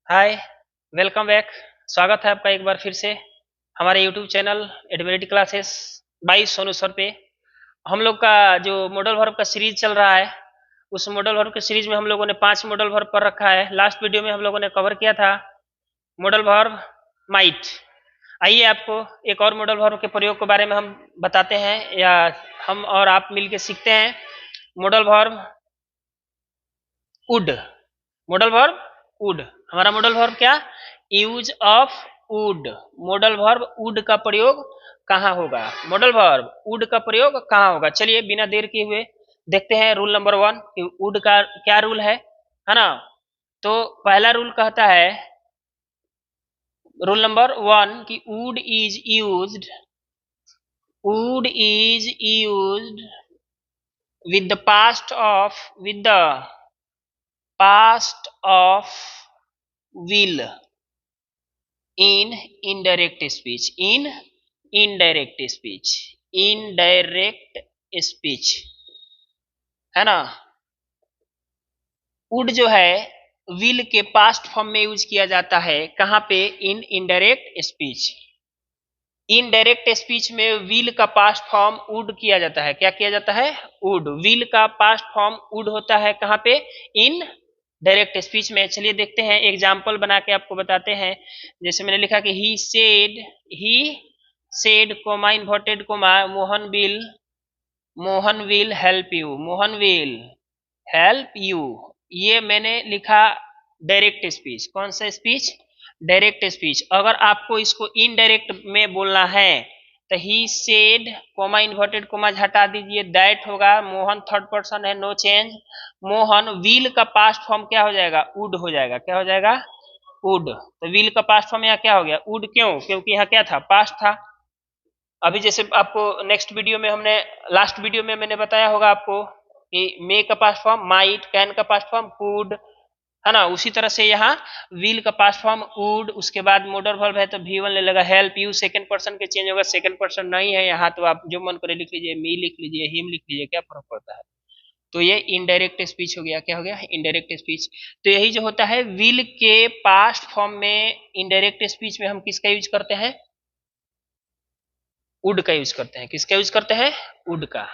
हाय, welcome back. स्वागत है आपका एक बार फिर से हमारे यूट्यूब चैनल एडमिलिटी क्लासेस बाई सोनू सर पे। हम लोग का जो मॉडल वर्ब का सीरीज चल रहा है, उस मॉडल वर्ब के सीरीज में हम लोगों ने 5 मॉडल वर्ब पर रखा है। लास्ट वीडियो में हम लोगों ने कवर किया था मॉडल वर्ब माइट। आइए आपको एक और मॉडल वर्ब के प्रयोग के बारे में हम बताते हैं, या हम और आप मिलके सीखते हैं। Modal verb would. Modal verb would. हमारा मॉडल वर्ब क्या? Use of would. Modal verb would का प्रयोग कहाँ होगा? मॉडल वर्ब वुड का प्रयोग कहाँ होगा? चलिए बिना देर किए हुए देखते हैं रूल नंबर 1 कि वुड का क्या रूल है ना। तो पहला रूल कहता है, रूल नंबर 1 कि would is used with the past of will in indirect speech है ना। वुड जो है विल के पास्ट फॉर्म में यूज किया जाता है। कहाँ पे? In indirect speech. Indirect speech में विल का पास्ट फॉर्म वुड किया जाता है। क्या किया जाता है? वुड। विल का पास्ट फॉर्म वुड होता है कहाँ पे? इन डायरेक्ट स्पीच में। चलिए देखते हैं, एग्जाम्पल बना के आपको बताते हैं। जैसे मैंने लिखा कि he said coma inverted coma Mohan will help you. ये मैंने लिखा डायरेक्ट स्पीच। कौन सा स्पीच? Direct speech. अगर आपको इसको इनडायरेक्ट में बोलना है तो he said coma inverted coma हटा दीजिए, दैट होगा। मोहन थर्ड पर्सन है, नो चेंज। मोहन विल का पास्ट फॉर्म क्या हो जाएगा? वुड हो जाएगा। क्या हो जाएगा? वुड। तो विल का पास्ट फॉर्म यहाँ क्या हो गया? वुड। क्यों? क्योंकि यहाँ क्या था? पास्ट था। अभी जैसे आपको नेक्स्ट वीडियो में हमने लास्ट वीडियो में मैंने बताया होगा आपको कि मे का पास्ट फॉर्म माइट, कैन का पास्ट फॉर्म कुड, है ना। उसी तरह से यहाँ विल का पास्ट फॉर्म वुड, उसके बाद मॉडल वर्ब है तो V1 ले लेगा हेल्प यू। सेकंड पर्सन के चेंज होगा, सेकंड पर्सन नहीं है यहाँ तो आप जो मन करे लिख लीजिए, मी लिख लीजिए, हिम लिख लीजिए, क्या फर्क पड़ता है। तो ये इनडायरेक्ट स्पीच हो गया। क्या हो गया? Indirect speech. तो यही जो होता है विल के पास्ट फॉर्म में इनडायरेक्ट स्पीच में हम किसका यूज करते हैं? वुड का यूज करते हैं। किसका यूज करते हैं? वुड का।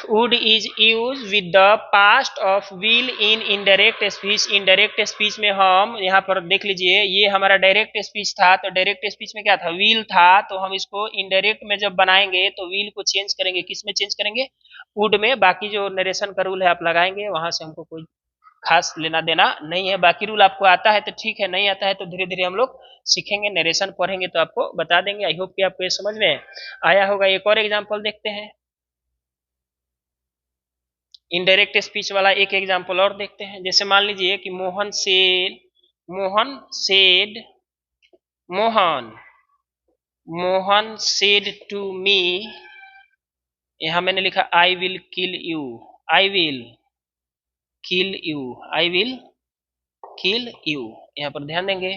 Would is use with the past of will in indirect speech. Indirect speech में हम यहाँ पर देख लीजिए, ये हमारा डायरेक्ट स्पीच था, तो डायरेक्ट स्पीच में क्या था? विल था। तो हम इसको इनडायरेक्ट में जब बनाएंगे तो विल को चेंज करेंगे। किस में चेंज करेंगे? वुड में। बाकी जो नरेशन का रूल है आप लगाएंगे, वहां से हमको कोई खास लेना देना नहीं है। बाकी रूल आपको आता है तो ठीक है, नहीं आता है तो धीरे धीरे हम लोग सीखेंगे, नरेशन पढ़ेंगे तो आपको बता देंगे। आई होप कि आपको ये समझ में आया होगा। एक और एग्जाम्पल देखते हैं, इनडायरेक्ट स्पीच वाला एक एग्जाम्पल और देखते हैं। जैसे मान लीजिए कि Mohan said Mohan Mohan said to me. यहां मैंने लिखा I will kill you. I will kill you. I will kill you. यहाँ पर ध्यान देंगे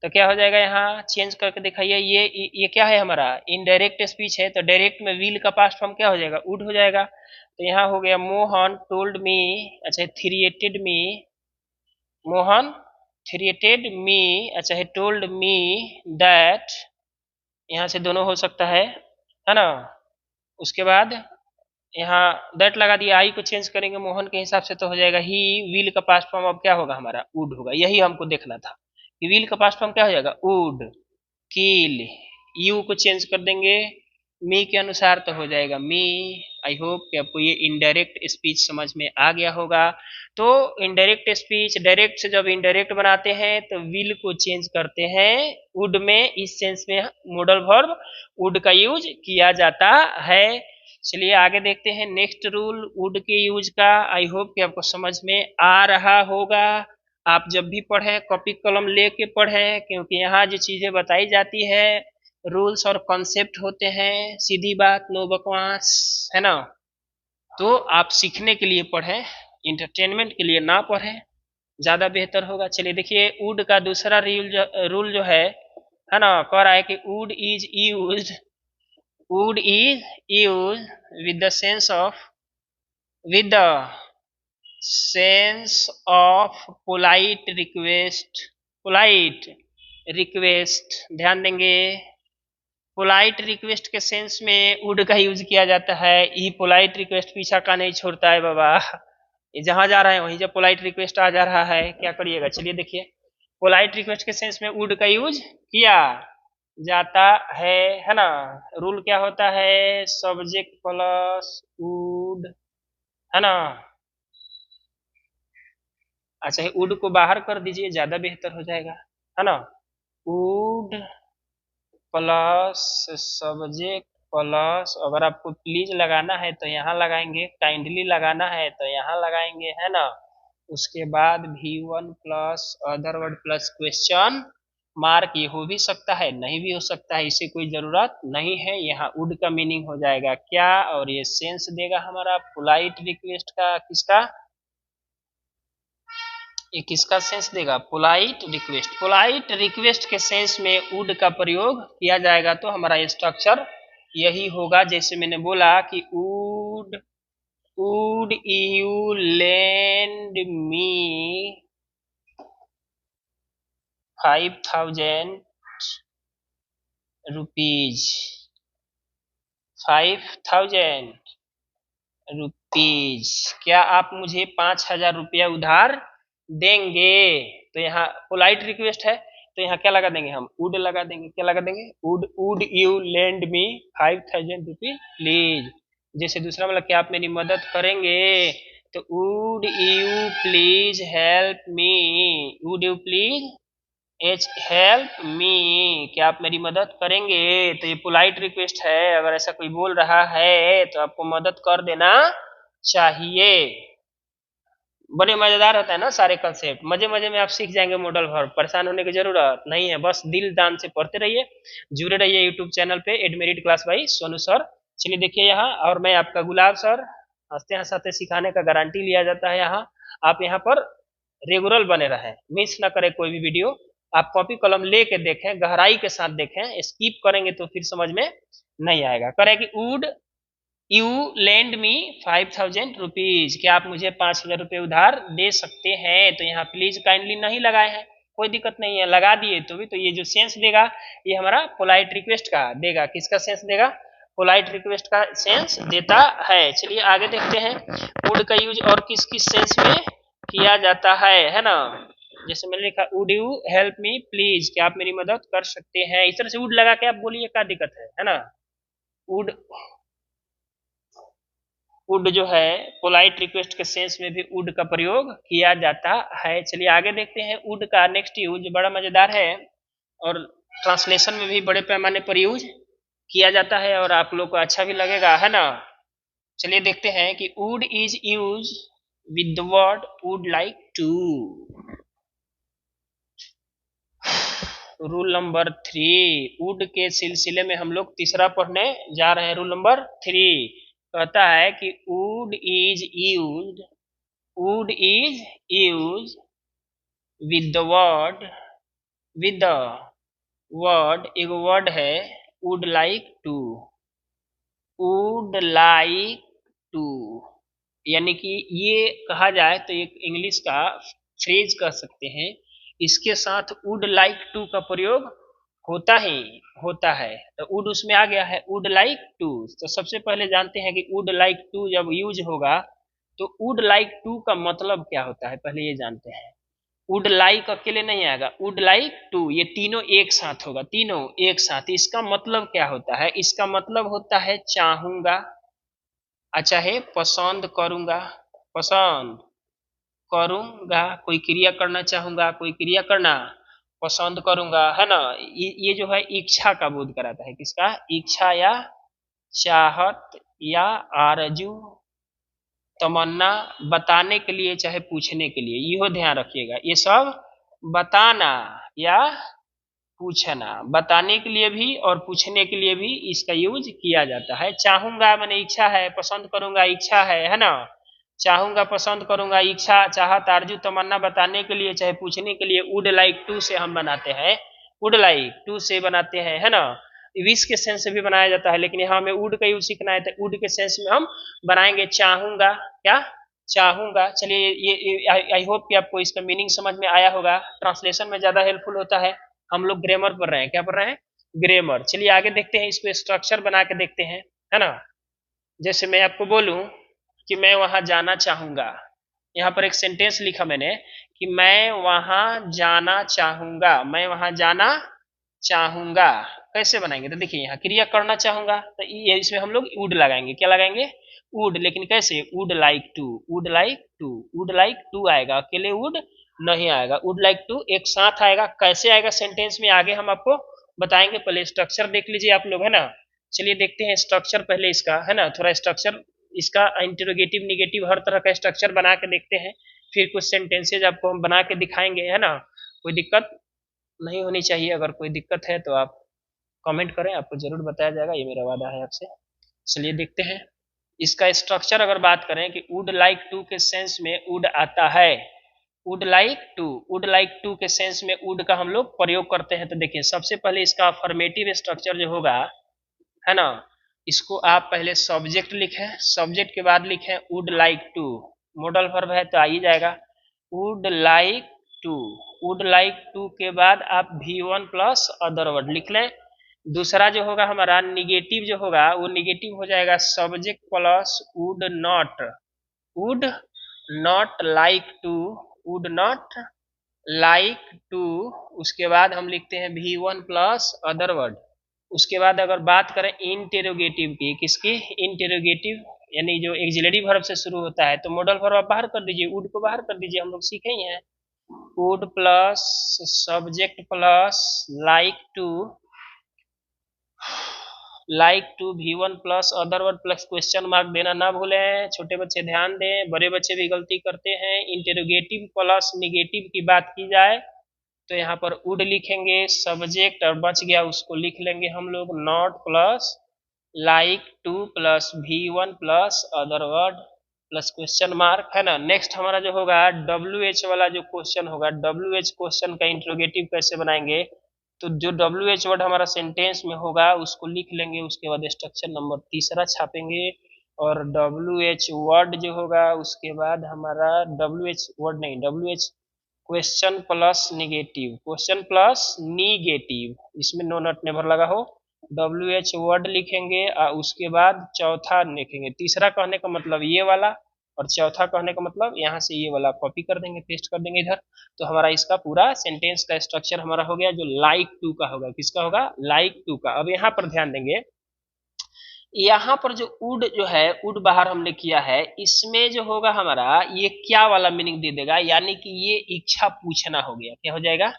तो क्या हो जाएगा? यहाँ चेंज करके दिखाइए। ये क्या है? हमारा इनडायरेक्ट स्पीच है, तो डायरेक्ट में विल का पास्ट फॉर्म क्या हो जाएगा? वुड हो जाएगा। तो यहाँ हो गया मोहन टोल्ड मी, अच्छा थ्रिएटेड मी, मोहन थ्रिएटेड मी, अच्छा है टोल्ड मी दैट। यहाँ से दोनों हो सकता है ना। उसके बाद यहाँ दैट लगा दिया, आई को चेंज करेंगे मोहन के हिसाब से तो हो जाएगा ही। विल का पास्ट फॉर्म अब क्या होगा? हमारा वुड होगा। यही हमको देखना था कि विल का पास्ट फॉर्म क्या हो जाएगा? वुड। किल, यू को चेंज कर देंगे मी के अनुसार तो हो जाएगा मी। आई होप कि आपको ये इनडायरेक्ट स्पीच समझ में आ गया होगा। तो इनडायरेक्ट स्पीच, डायरेक्ट से जब इनडायरेक्ट बनाते हैं तो विल को चेंज करते हैं वुड में। इस सेंस में मॉडल वर्ब वुड का यूज किया जाता है। चलिए आगे देखते हैं नेक्स्ट रूल वुड के यूज का। आई होप कि आपको समझ में आ रहा होगा। आप जब भी पढ़ें कॉपी कलम लेके पढ़ें, क्योंकि यहाँ जो चीजें बताई जाती है रूल्स और कॉन्सेप्ट होते हैं, सीधी बात, नो बकवास, है ना। तो आप सीखने के लिए पढ़ें, इंटरटेनमेंट के लिए ना पढ़ें, ज्यादा बेहतर होगा। चलिए देखिए वुड का दूसरा रूल जो है ना, कह रहा है कि would is use with the sense of with the sense of polite request, polite request ध्यान देंगे। पोलाइट रिक्वेस्ट के सेंस में वुड का यूज किया जाता है। ये पोलाइट रिक्वेस्ट पीछा का नहीं छोड़ता है बाबा, ये जहां जा रहा है वहीं जब पोलाइट रिक्वेस्ट आ जा रहा है क्या करिएगा। चलिए देखिए, पोलाइट रिक्वेस्ट के सेंस में वुड का यूज किया जाता है ना। रूल क्या होता है, सब्जेक्ट प्लस वुड, है ना। अच्छा, वुड को बाहर कर दीजिए, ज्यादा बेहतर हो जाएगा, है ना। वुड प्लस सब्जेक्ट प्लस, अगर आपको प्लीज लगाना है तो यहाँ लगाएंगे, काइंडली लगाना है तो यहाँ लगाएंगे, है ना। उसके बाद V1 plus other word plus question mark, ये हो भी सकता है नहीं भी हो सकता है, इसे कोई जरूरत नहीं है। यहाँ वुड का मीनिंग हो जाएगा क्या, और ये सेंस देगा हमारा पोलाइट रिक्वेस्ट का, किसका, ये किसका सेंस देगा, पोलाइट रिक्वेस्ट। पोलाइट रिक्वेस्ट के सेंस में वुड का प्रयोग किया जाएगा तो हमारा स्ट्रक्चर यही होगा। जैसे मैंने बोला कि would you lend me 5,000 rupees, 5,000 rupees, क्या आप मुझे 5,000 रुपया उधार देंगे। तो यहाँ पोलाइट रिक्वेस्ट है तो यहाँ क्या लगा देंगे हम, वुड लगा देंगे। क्या लगा देंगे, would you lend me 5,000 rupees please. जैसे दूसरा मतलब क्या आप मेरी मदद करेंगे, तो would you please help me, would you please help me, क्या आप मेरी मदद करेंगे। तो ये पोलाइट रिक्वेस्ट है, अगर ऐसा कोई बोल रहा है तो आपको मदद कर देना चाहिए। बड़े मजेदार होता है ना सारे कंसेप्ट, मजे मजे में आप सीख जाएंगे मॉडल वर्ब, परेशान होने की जरूरत नहीं है, बस दिल दान से पढ़ते रहिए, जुड़े रहिए यूट्यूब चैनल पे एडमेरिट क्लास बाई सोनू सर। चलिए देखिए यहाँ, और मैं आपका गुलाब सर, हंसते हंसाते सिखाने का गारंटी लिया जाता है यहाँ। आप यहाँ पर रेगुलर बने रहें, मिस ना करें कोई भी वीडियो, आप कॉपी कलम लेके देखें, गहराई के साथ देखें, स्किप करेंगे तो फिर समझ में नहीं आएगा। करें कि would you lend me 5,000 rupees, क्या आप मुझे 5,000 रुपये उधार दे सकते हैं। तो यहाँ प्लीज काइंडली नहीं लगाए हैं, कोई दिक्कत नहीं है, लगा दिए तो भी, तो ये जो सेंस देगा ये हमारा पोलाइट रिक्वेस्ट का देगा। किसका सेंस देगा, पोलाइट रिक्वेस्ट का सेंस देता है। चलिए आगे देखते हैं, वुड का यूज और किस किस सेंस में किया जाता है ना। जैसे मैंने लिखा would you help me please, क्या आप मेरी मदद कर सकते हैं, इस तरह से वुड लगा के आप बोलिए क्या दिक्कत है ना। वुड वुड जो है पोलाइट रिक्वेस्ट के सेंस में भी वुड का प्रयोग किया जाता है। चलिए आगे देखते हैं, वुड का नेक्स्ट यूज बड़ा मजेदार है और ट्रांसलेशन में भी बड़े पैमाने पर यूज किया जाता है और आप लोग को अच्छा भी लगेगा, है ना। चलिए देखते हैं कि would is use with the word would like to. Rule number 3, would के सिलसिले में हम लोग तीसरा पढ़ने जा रहे हैं। रूल नंबर 3 कहता है कि would is used with the word, with the word, एक वर्ड है would like to, would like to, यानी कि ये कहा जाए तो एक इंग्लिश का फ्रेज कह सकते हैं, इसके साथ वुड लाइक टू का प्रयोग होता ही होता है। तो वुड उसमें आ गया है, वुड लाइक टू। तो सबसे पहले जानते हैं कि वुड लाइक टू जब यूज होगा तो वुड लाइक टू का मतलब क्या होता है, पहले ये जानते हैं। वुड लाइक अकेले नहीं आएगा, वुड लाइक टू, ये तीनों एक साथ होगा, तीनों एक साथ। इसका मतलब क्या होता है, इसका मतलब होता है चाहूंगा, अच्छा है पसंद करूंगा, पसंद करूंगा, कोई क्रिया करना चाहूंगा, कोई क्रिया करना पसंद करूंगा, है ना। ये जो है इच्छा का बोध कराता है, किसका, इच्छा या चाहत या आरजू, तमन्ना, बताने के लिए चाहे पूछने के लिए, यो ध्यान रखिएगा, ये सब बताना या पूछना, बताने के लिए भी और पूछने के लिए भी इसका यूज किया जाता है। चाहूंगा मैंने इच्छा है, पसंद करूंगा इच्छा है ना। चाहूंगा, पसंद करूंगा, इच्छा, चाहत, आरजू, तमन्ना, बताने के लिए चाहे पूछने के लिए वुड लाइक टू से हम बनाते हैं, वुड लाइक टू से बनाते हैं, है ना। विश के सेंस से भी बनाया जाता है, लेकिन यहाँ हमें वुड का यूज सीखना है तो वुड के सेंस में हम बनाएंगे चाहूंगा, क्या चाहूंगा। चलिए ये आई होप कि आपको इसका मीनिंग समझ में आया होगा। ट्रांसलेशन में ज्यादा हेल्पफुल होता है। हम लोग ग्रामर पढ़ रहे हैं, क्या पढ़ रहे हैं? ग्रामर। चलिए आगे देखते हैं, इसको स्ट्रक्चर बना के देखते हैं, है ना। जैसे मैं आपको बोलूं कि मैं वहां जाना चाहूंगा। यहाँ पर एक सेंटेंस लिखा मैंने कि मैं वहां जाना चाहूंगा, मैं वहां जाना चाहूंगा। कैसे बनाएंगे? तो देखिए यहाँ क्रिया करना चाहूंगा, तो ये इसमें हम लोग वुड लगाएंगे। क्या लगाएंगे? वुड। लेकिन कैसे? Would like to, would like to, would like to आएगा, अकेले वुड नहीं आएगा। वुड लाइक टू एक साथ आएगा। कैसे आएगा सेंटेंस में, आगे हम आपको बताएंगे। पहले स्ट्रक्चर देख लीजिए आप लोग, है ना। चलिए देखते हैं स्ट्रक्चर पहले इसका, है ना। थोड़ा स्ट्रक्चर इसका इंटरोगेटिव निगेटिव हर तरह का स्ट्रक्चर बना के देखते हैं। फिर कुछ सेंटेंसेज आपको हम बना के दिखाएंगे, है ना। कोई दिक्कत नहीं होनी चाहिए। अगर कोई दिक्कत है तो आप कमेंट करें, आपको जरूर बताया जाएगा, ये मेरा वादा है आपसे। चलिए देखते हैं इसका स्ट्रक्चर। अगर बात करें कि वुड लाइक टू के सेंस में वुड आता है, would like to, would like to के सेंस में वुड का हम लोग प्रयोग करते हैं। तो देखिए सबसे पहले इसका अफर्मेटिव स्ट्रक्चर जो होगा, है ना, इसको आप पहले सब्जेक्ट लिखें, सब्जेक्ट के बाद लिखें would like to. Modal verb है तो आ ही जाएगा, would like to. Would like to के बाद आप V1 प्लस अदर वर्ड लिख लें। दूसरा जो होगा हमारा निगेटिव जो होगा, वो निगेटिव हो जाएगा subject plus would not, would not like to, would not like to. उसके बाद हम लिखते हैं V1 प्लस अदर वर्ड। उसके बाद अगर बात करें इंटेरोगेटिव की, किसकी? इंटेरोगेटिव, यानी जो एक्सिलरी वर्ब से शुरू होता है, तो मॉडल वर्ब आप बाहर कर दीजिए, वुड को बाहर कर दीजिए, हम लोग सीखे ही हैं। Would plus subject plus like to, like to V1 plus other word plus question mark देना ना भूलें। छोटे बच्चे ध्यान दें, बड़े बच्चे भी गलती करते हैं। इंटेरोगेटिव प्लस निगेटिव की बात की जाए तो यहाँ पर वुड लिखेंगे, सब्जेक्ट और बच गया उसको लिख लेंगे हम लोग not plus like two plus V1 plus other word plus question mark, है ना। नेक्स्ट हमारा जो होगा WH वाला जो क्वेश्चन होगा, WH क्वेश्चन का इंट्रोगेटिव कैसे बनाएंगे? तो जो WH वर्ड हमारा सेंटेंस में होगा उसको लिख लेंगे, उसके बाद स्ट्रक्चर नंबर तीसरा छापेंगे। और WH वर्ड जो होगा उसके बाद हमारा WH वर्ड नहीं, WH question plus negative, question plus negative, इसमें नो नट नेवर लगा हो। WH वर्ड लिखेंगे और उसके बाद चौथा लिखेंगे। तीसरा कहने का मतलब ये वाला, और चौथा कहने का मतलब यहाँ से ये वाला कॉपी कर देंगे, पेस्ट कर देंगे इधर। तो हमारा इसका पूरा सेंटेंस का स्ट्रक्चर हमारा हो गया, जो लाइक टू का होगा। किसका होगा? लाइक टू का। अब यहाँ पर ध्यान देंगे, यहाँ पर जो वुड जो है, वुड बाहर हमने किया है, इसमें जो होगा हमारा ये क्या वाला मीनिंग दे देगा, यानी कि ये इच्छा पूछना हो गया। क्या हो जाएगा?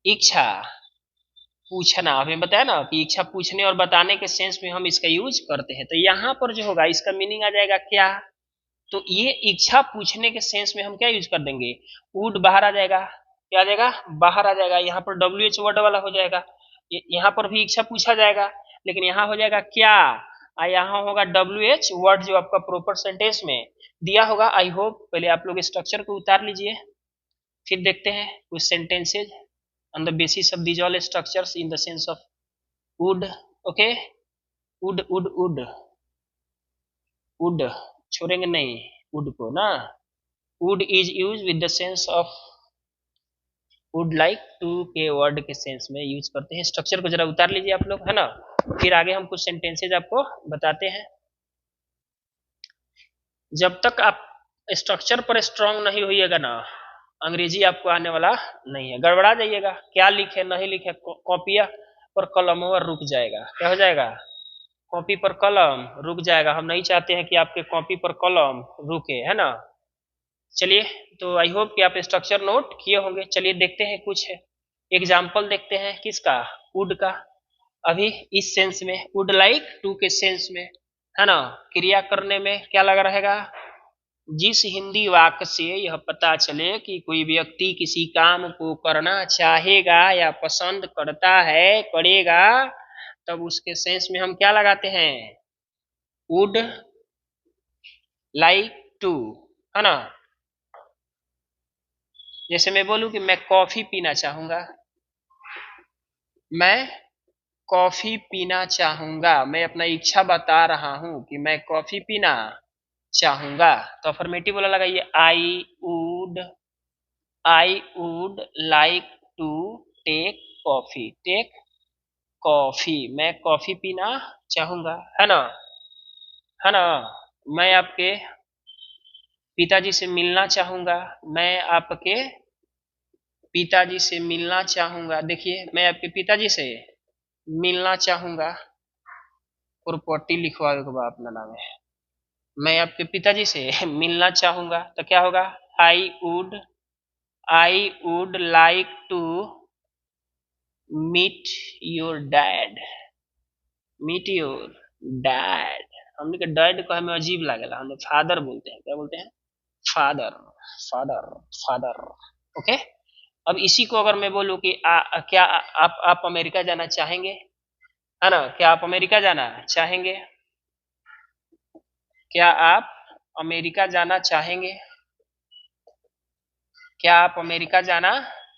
इच्छा पूछना। अभी बताया ना कि इच्छा पूछने और बताने के सेंस में हम इसका यूज करते हैं। तो यहाँ पर जो होगा इसका मीनिंग आ जाएगा क्या? तो ये इच्छा पूछने के सेंस में हम क्या यूज कर देंगे? वुड बाहर आ जाएगा। क्या आ जाएगा? बाहर आ जाएगा। यहाँ पर WH वर्ड वाला हो जाएगा। यहाँ पर भी इच्छा पूछा जाएगा, लेकिन यहाँ हो जाएगा क्या, और यहाँ होगा WH वर्ड जो आपका प्रॉपर सेंटेंस में दिया होगा। आई होप पहले आप लोग स्ट्रक्चर को उतार लीजिए, फिर देखते हैं कुछ sentences on the basis of these all structures in the sense of wood. Okay, wood wood छोड़ेंगे नहीं wood को ना। wood is used with the sense of would like to के वर्ड के सेंस में यूज करते हैं। स्ट्रक्चर को जरा उतार लीजिए आप लोग, है ना। फिर आगे हम कुछ सेंटेंसेज आपको बताते हैं। जब तक आप स्ट्रक्चर पर स्ट्रांग नहीं होइएगा ना, अंग्रेजी आपको आने वाला नहीं है। गड़बड़ा जाइएगा, क्या लिखे नहीं लिखे, कॉपिया पर कलम और रुक जाएगा। क्या हो जाएगा? कॉपी पर कलम रुक जाएगा। हम नहीं चाहते हैं कि आपके कॉपी पर कलम रुके, है ना। चलिए, तो आई होप कि आप स्ट्रक्चर नोट किए होंगे। चलिए देखते हैं कुछ एग्जाम्पल देखते हैं किसका? वुड का। अभी इस सेंस में वुड लाइक टू के सेंस में, है ना, क्रिया करने में क्या लगा रहेगा? जिस हिंदी वाक्य से यह पता चले कि कोई व्यक्ति किसी काम को करना चाहेगा या पसंद करता है, करेगा, तब उसके सेंस में हम क्या लगाते हैं? वुड लाइक टू, है ना। जैसे मैं बोलूं कि मैं कॉफी पीना चाहूंगा, मैं कॉफी पीना चाहूंगा, मैं अपना इच्छा बता रहा हूं कि मैं कॉफी पीना चाहूंगा। तो अफर्मेटिव वाला लगाइए, I would like to take coffee. Take coffee, मैं कॉफी पीना चाहूंगा, है ना, है ना। मैं आपके पिताजी से मिलना चाहूंगा, मैं आपके पिताजी से मिलना चाहूंगा। देखिए, मैं आपके पिताजी से मिलना चाहूंगा, प्रॉपर्टी लिखवावे के बाद अपना नाम है। मैं आपके पिताजी से मिलना चाहूंगा, तो क्या होगा, I would I would like to meet your dad. Meet your dad. हमने के डैड को हमें अजीब लागेला, हमने फादर बोलते हैं। क्या बोलते हैं, फादर, फादर, फादर। ओके। अब इसी को अगर मैं बोलूं कि क्या आप अमेरिका जाना चाहेंगे, है ना, क्या आप अमेरिका जाना चाहेंगे, क्या आप अमेरिका जाना चाहेंगे, क्या आप अमेरिका जाना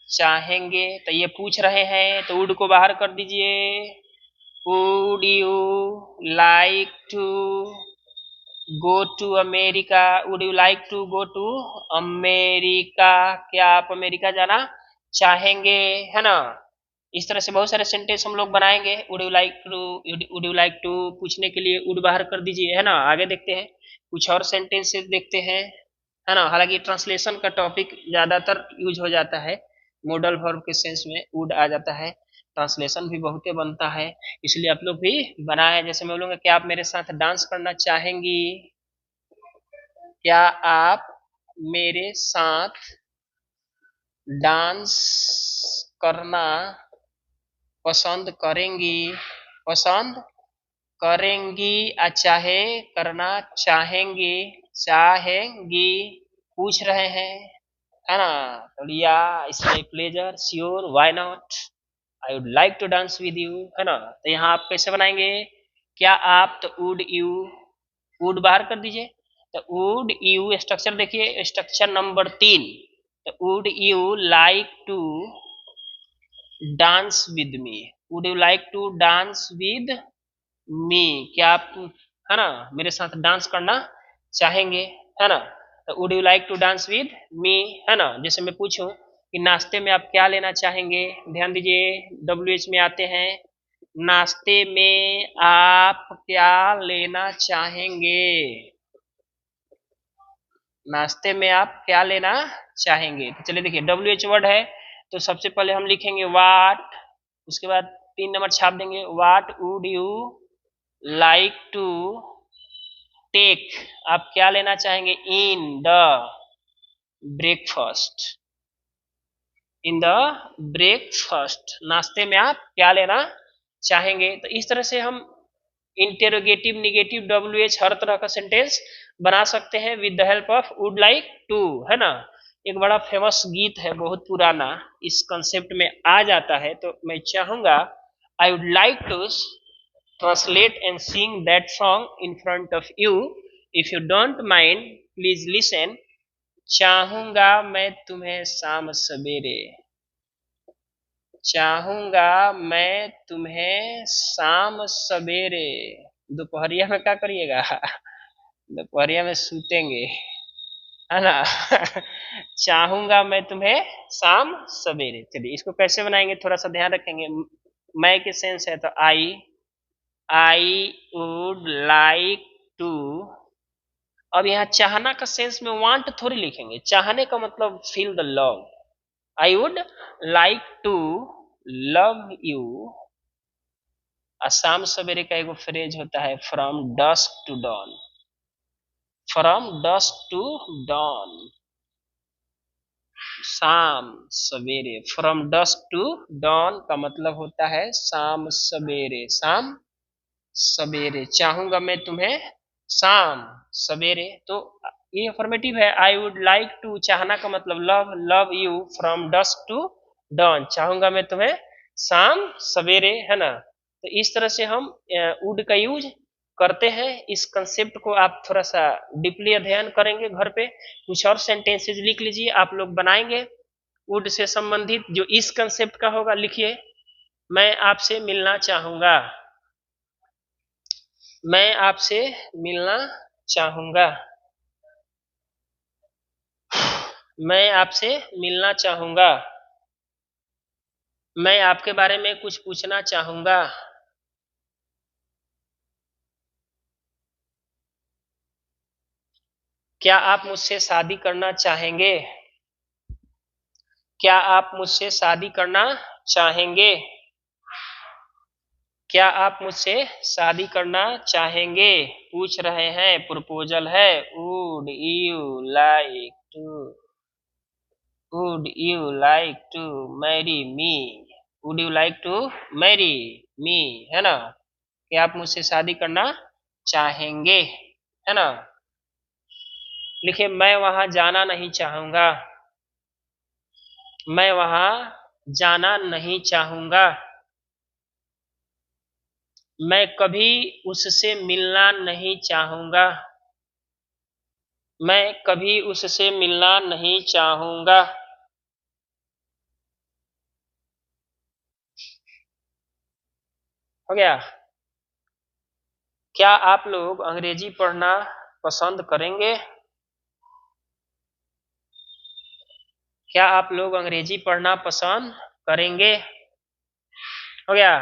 चाहेंगे। तो ये पूछ रहे हैं, तो वुड को बाहर कर दीजिए। Would you like to go to America, would you like to go to America, क्या आप अमेरिका जाना चाहेंगे, है ना। इस तरह से बहुत सारे सेंटेंस हम लोग बनाएंगे। वुड यू लाइक टू पूछने के लिए वुड बाहर कर दीजिए, है ना। आगे देखते हैं, कुछ और सेंटेंसेस देखते हैं, है ना। हालांकि ट्रांसलेशन का टॉपिक ज्यादातर यूज हो जाता है, मॉडल वर्ब के सेंस में वुड आ जाता है, ट्रांसलेशन भी बहुते बनता है, इसलिए आप लोग भी बनाए। जैसे मैं बोलूंगा, क्या आप मेरे साथ डांस करना चाहेंगी, क्या आप मेरे साथ डांस करना पसंद करेंगी, पसंद करेंगी, चाहे करना चाहेंगी, चाहेंगी, पूछ रहे हैं, है ना। तो या it's my pleasure, sure, why not, I would like to dance with you, है ना। तो यहाँ आप कैसे बनाएंगे, क्या आप, तो वुड यू, वुड बाहर कर दीजिए। तो वुड यू, स्ट्रक्चर देखिए, स्ट्रक्चर नंबर 3। तो would you like to dance with me, would you like to dance with me, क्या आप, है ना, मेरे साथ डांस करना चाहेंगे, है ना। तो would you like to dance with me, है ना। जैसे मैं पूछूं कि नाश्ते में आप क्या लेना चाहेंगे, ध्यान दीजिए, WH में आते हैं, नाश्ते में आप क्या लेना चाहेंगे, नाश्ते में आप क्या लेना चाहेंगे। तो चलिए देखिए, WH वर्ड है, तो सबसे पहले हम लिखेंगे वाट, उसके बाद 3 नंबर छाप देंगे, what would you like to take, आप क्या लेना चाहेंगे, in the breakfast, in the breakfast, नाश्ते में आप क्या लेना चाहेंगे। तो इस तरह से हम इंटेरोगेटिव, निगेटिव, WH हर तरह का सेंटेंस बना सकते हैं with the help of would like to, है ना। एक बड़ा फेमस गीत है, बहुत पुराना, इस कंसेप्ट में आ जाता है। तो मैं चाहूंगा, I would like to translate and sing that song in front of you. If you don't mind, please listen. चाहूंगा मैं तुम्हें शाम सवेरे, चाहूंगा मैं तुम्हें शाम सवेरे। दोपहरिया में क्या करिएगा, दोपहरिया में सूतेंगे, है ना। चाहूंगा मैं तुम्हें शाम सवेरे। चलिए इसको कैसे बनाएंगे, थोड़ा सा ध्यान रखेंगे। मैं के सेंस है, तो आई वुड लाइक टू। अब यहाँ चाहना का सेंस में वांट थोड़ी लिखेंगे, चाहने का मतलब feel the love. I would like to love you. शाम सवेरे का एगो फ्रेज होता है, from dusk to dawn, from dusk to dawn, शाम सवेरे, फ्रॉम डस्क टू डॉन का मतलब होता है शाम सवेरे, शाम सवेरे। चाहूंगा मैं तुम्हें शाम सवेरे, तो ये अफर्मेटिव है। आई वुड लाइक टू, चाहना का मतलब love, love you from dusk to dawn, चाहूंगा मैं तुम्हें शाम सवेरे, है ना। तो इस तरह से हम वुड का यूज करते हैं। इस कंसेप्ट को आप थोड़ा सा डीपली अध्ययन करेंगे घर पे, कुछ और सेंटेंसेस लिख लीजिए, आप लोग बनाएंगे वुड से संबंधित। जो इस कंसेप्ट का होगा, लिखिए, मैं आपसे मिलना चाहूंगा, मैं आपसे मिलना चाहूंगा, मैं आपसे मिलना चाहूंगा। मैं आपके बारे में कुछ पूछना चाहूंगा। क्या आप मुझसे शादी करना चाहेंगे? क्या आप मुझसे शादी करना चाहेंगे? क्या आप मुझसे शादी करना चाहेंगे? पूछ रहे हैं, प्रपोजल है। Would you like to would you like to marry me? Would you like to marry me, है ना? कि आप मुझसे शादी करना चाहेंगे, है ना? लिखिए, मैं वहां जाना नहीं चाहूंगा। मैं वहां जाना नहीं चाहूंगा। मैं कभी उससे मिलना नहीं चाहूंगा। मैं कभी उससे मिलना नहीं चाहूंगा। हो गया? क्या आप लोग अंग्रेजी पढ़ना पसंद करेंगे? क्या आप लोग अंग्रेजी पढ़ना पसंद करेंगे? हो गया?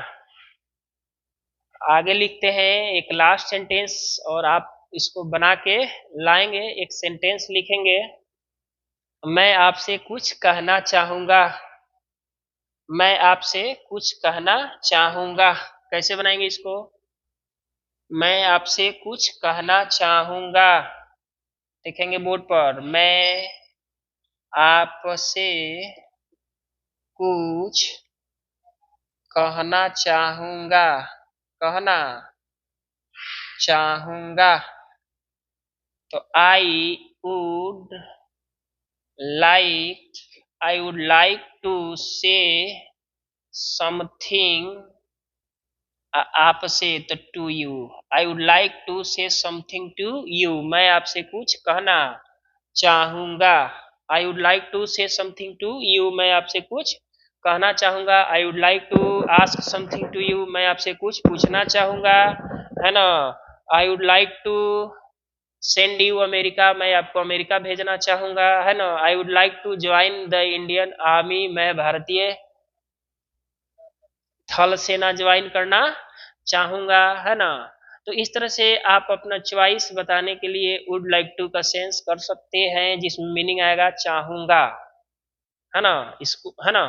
आगे लिखते हैं एक लास्ट सेंटेंस, और आप इसको बना के लाएंगे। एक सेंटेंस लिखेंगे, मैं आपसे कुछ कहना चाहूंगा। मैं आपसे कुछ कहना चाहूंगा। कैसे बनाएंगे इसको? मैं आपसे कुछ कहना चाहूंगा। लिखेंगे बोर्ड पर, मैं आपसे कुछ कहना चाहूंगा। कहना चाहूंगा। तो would like I would like to say something. आपसे तो to you. I would like to say something to you. मैं आपसे कुछ कहना चाहूंगा। I would like to say something to you. मैं आपसे कुछ कहना चाहूंगा। I would like to ask something to you. मैं आपसे कुछ पूछना चाहूंगा, है ना? I would like to send you America. मैं आपको अमेरिका भेजना चाहूंगा, है ना? I would like to join the Indian army. मैं भारतीय थल सेना ज्वाइन करना चाहूंगा, है ना? तो इस तरह से आप अपना चॉइस बताने के लिए वुड लाइक टू का सेंस कर सकते हैं, जिसमें मीनिंग आएगा चाहूंगा, है ना? इसको, है ना?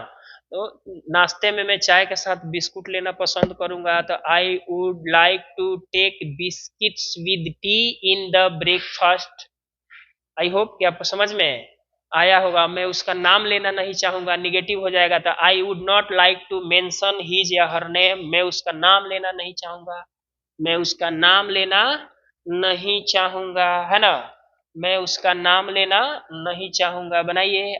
तो नाश्ते में मैं चाय के साथ बिस्कुट लेना पसंद करूंगा, तो I would like to take biscuits with tea in the breakfast. I hope कि आपको समझ में आया होगा। मैं उसका नाम लेना नहीं चाहूंगा, निगेटिव हो जाएगा। तो I would not like to mention his या हर नेम। मैं उसका नाम लेना नहीं चाहूंगा। मैं उसका नाम लेना नहीं चाहूंगा, है ना? मैं उसका नाम लेना नहीं चाहूंगा। बनाइए,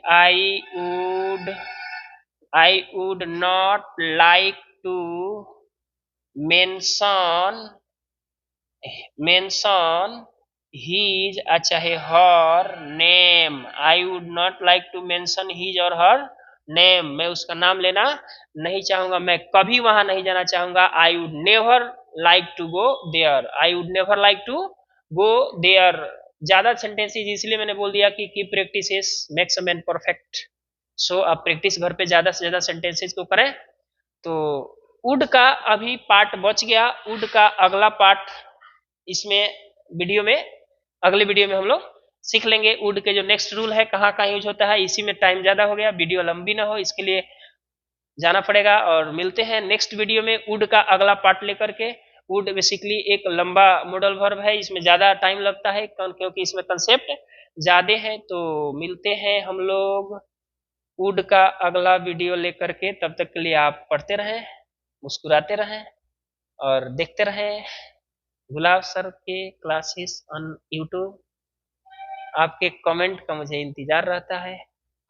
I would not like to mention mention his चाहे her name. I would not like to mention his और हर नेम। मैं उसका नाम लेना नहीं चाहूंगा। मैं कभी वहां नहीं जाना चाहूंगा। I would never like to go there. I would never like to go there. ज्यादा सेंटेंसेज इसलिए मैंने बोल दिया कि की practice is makes a man perfect. So आप प्रैक्टिस घर पे ज्यादा से ज्यादा सेंटेंसेज को करें। तो वुड का अभी पार्ट बच गया। वुड का अगला पार्ट इसमें वीडियो में, अगले वीडियो में हम लोग सीख लेंगे। वुड के जो नेक्स्ट रूल है, कहाँ कहाँ यूज होता है। इसी में टाइम ज्यादा हो गया, वीडियो लंबी ना हो इसके लिए जाना पड़ेगा। और मिलते हैं नेक्स्ट वीडियो में वुड का अगला पार्ट लेकर के। वुड बेसिकली एक लंबा मॉडल वर्ब है, इसमें ज्यादा टाइम लगता है क्योंकि इसमें कंसेप्ट ज्यादा है। तो मिलते हैं हम लोग वुड का अगला वीडियो लेकर के। तब तक के लिए आप पढ़ते रहें, मुस्कुराते रहें और देखते रहें गुलाब सर के क्लासेस ऑन यूट्यूब। आपके कमेंट का मुझे इंतजार रहता है।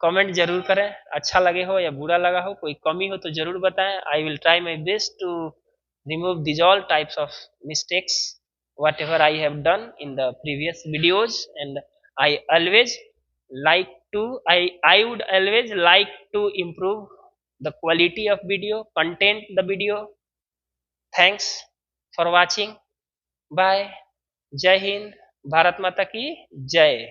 कमेंट जरूर करें, अच्छा लगे हो या बुरा लगा हो, कोई कमी हो तो जरूर बताएं। I will try my best to remove these all types of mistakes whatever I have done in the previous videos. And I always I would always like to improve the quality of video content the video. Thanks for watching. Bye. जय हिंद। भारत माता की जय।